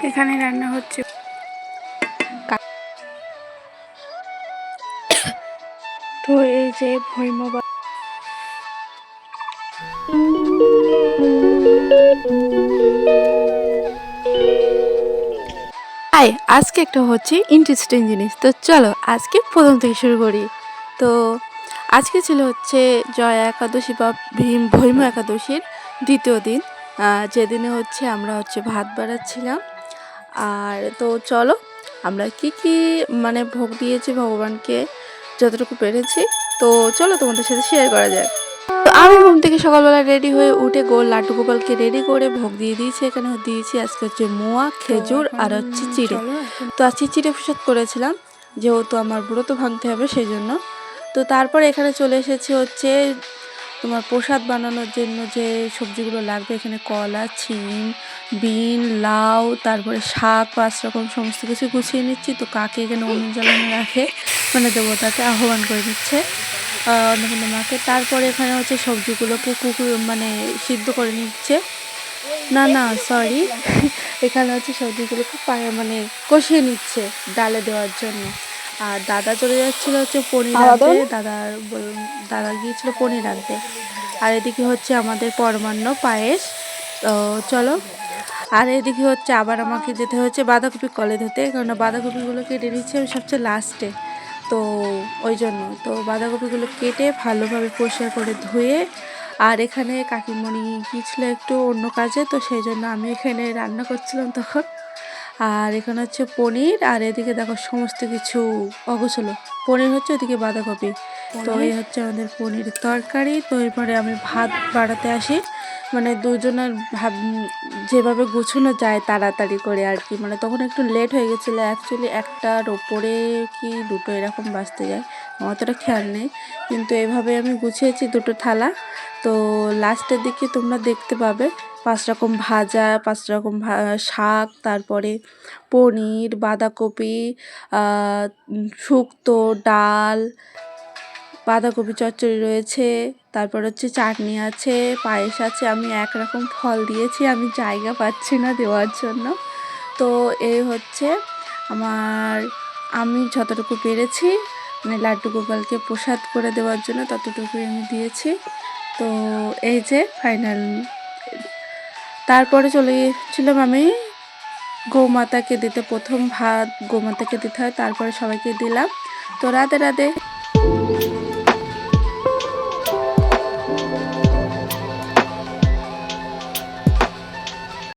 এখানে রান্না হচ্ছে তো এই যে ভৈমবা আজকে একটা হচ্ছে ইন্টারেস্টিং জিনিস। তো চলো আজকে প্রথম থেকে শুরু করি। তো আজকে ছিল হচ্ছে জয়া একাদশী বা ভৈম একাদশীর দ্বিতীয় দিন, যেদিনে হচ্ছে আমরা হচ্ছে ভাত বাড়াচ্ছিলাম। আর তো চলো আমরা কি মানে ভোগ দিয়েছি ভগবানকে যতটুকু পেরেছি, তো চলো তোমাদের সাথে শেয়ার করা যায়। তো আমি ঘুম থেকে সকালবেলা রেডি হয়ে উঠে লাড্ডু গোপালকে রেডি করে ভোগ দিয়ে দিয়েছি। এখানে দিয়েছি আজকে হচ্ছে মোয়া, খেজুর আর হচ্ছে চিড়ে। তো আজকে চিড়ে প্রসাদ করেছিলাম, যেহেতু আমার ব্রত ভাঙতে হবে সেই জন্য। তো তারপর এখানে চলে এসেছি হচ্ছে তোমার প্রসাদ বানানোর জন্য যে সবজিগুলো লাগবে। এখানে কলা, শিম, বিন, লাউ, তারপরে শাক, 5 রকম সমস্ত কিছু গুছিয়ে নিচ্ছি। তো কাকে এখানে উনুন জ্বালানো রাখে, মানে দেবতাকে আহ্বান করে দিচ্ছে অন্নপূর্ণা মাকে। তারপরে এখানে হচ্ছে সবজিগুলোকে মানে সিদ্ধ করে নিচ্ছে। না সরি এখানে হচ্ছে সবজিগুলোকে মানে কষিয়ে নিচ্ছে ডালে দেওয়ার জন্য। আর দাদা চলে যাচ্ছিল হচ্ছে পনির আনতে, দাদা গিয়েছিল পনির আনতে। আর এদিকে হচ্ছে আমাদের পরমান্ন পায়েস। তো চলো, আর এদিকে হচ্ছে আবার আমাকে যেতে হচ্ছে বাঁধাকপি কলে ধুতে, কারণ বাঁধাকপিগুলো কেটে নিচ্ছে আমি সবচেয়ে লাস্টে। তো ওই জন্য তো বাঁধাকপিগুলো কেটে ভালোভাবে পরিষ্কার করে ধুয়ে, আর এখানে কাকিমণি গিয়েছিলো একটু অন্য কাজে, তো সেই জন্য আমি এখানে রান্না করছিলাম তখন। আর এখানে হচ্ছে পনির, আর এদিকে দেখো সমস্ত কিছু অগোছালো। পনির হচ্ছে, ওদিকে বাঁধাকপি। তো এই হচ্ছে আমাদের পনির তরকারি। তো এরপরে আমি ভাত বাড়াতে আসি, মানে দুজনের যেভাবে গুছানো যায় তাড়াতাড়ি করে আর কি। মানে তখন একটু লেট হয়ে গেছিলো অ্যাকচুয়ালি, 1টার ওপরে কি 2টো এরকম বাজতে যায়, অতটা খেয়াল নেই। কিন্তু এভাবে আমি গুছিয়েছি 2টো থালা। তো লাস্টের দিকে তোমরা দেখতে পাবে 5 রকম ভাজা, 5 রকম শাক, তারপরে পনির, বাঁধাকপি, শুক্তো, ডাল, বাঁধাকপি চচ্চড়ি রয়েছে, তারপর হচ্ছে চাটনি আছে, পায়েস আছে। আমি একরকম ফল দিয়েছি, আমি জায়গা পাচ্ছি না দেওয়ার জন্য। তো এই হচ্ছে আমার, আমি যতটুকু পেরেছি মানে লাড্ডু গোপালকে প্রসাদ করে দেওয়ার জন্য ততটুকুই আমি দিয়েছি। তো এই যে ফাইনাল। তারপরে চলে গিয়েছিলাম আমি গোমাতাকে দিতে, প্রথম ভাত গোমাতাকে দিতে হয়, তারপরে সবাইকে দিলাম। তো রাধে রাধে।